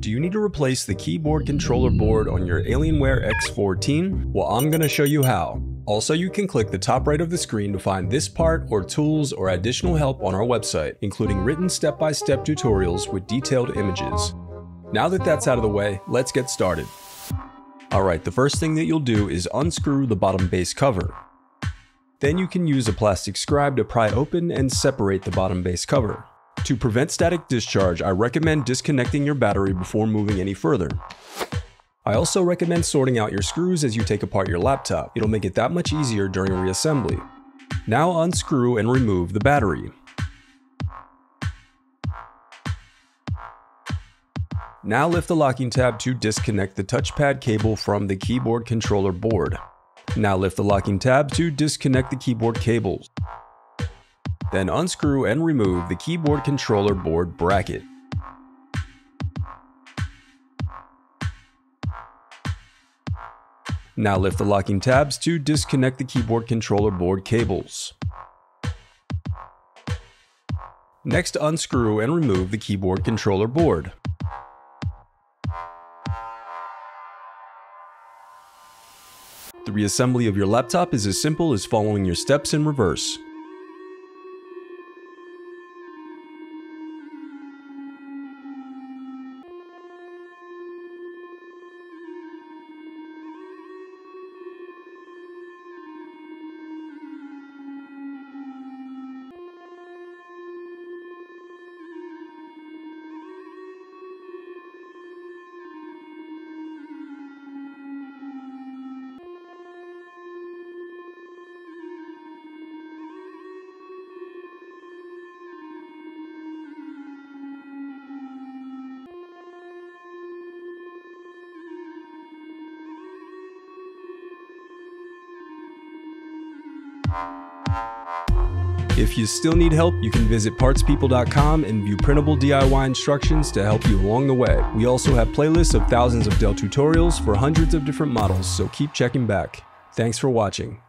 Do you need to replace the keyboard controller board on your Alienware x14? Well, I'm going to show you how. Also, you can click the top right of the screen to find this part or tools or additional help on our website, including written step-by-step tutorials with detailed images. Now that that's out of the way, let's get started. Alright, the first thing that you'll do is unscrew the bottom base cover. Then you can use a plastic scribe to pry open and separate the bottom base cover. To prevent static discharge, I recommend disconnecting your battery before moving any further. I also recommend sorting out your screws as you take apart your laptop. It'll make it that much easier during reassembly. Now unscrew and remove the battery. Now lift the locking tab to disconnect the touchpad cable from the keyboard controller board. Now lift the locking tab to disconnect the keyboard cables. Then unscrew and remove the keyboard controller board bracket. Now lift the locking tabs to disconnect the keyboard controller board cables. Next, unscrew and remove the keyboard controller board. The reassembly of your laptop is as simple as following your steps in reverse. If you still need help, you can visit partspeople.com and view printable DIY instructions to help you along the way. We also have playlists of thousands of Dell tutorials for hundreds of different models, so keep checking back. Thanks for watching.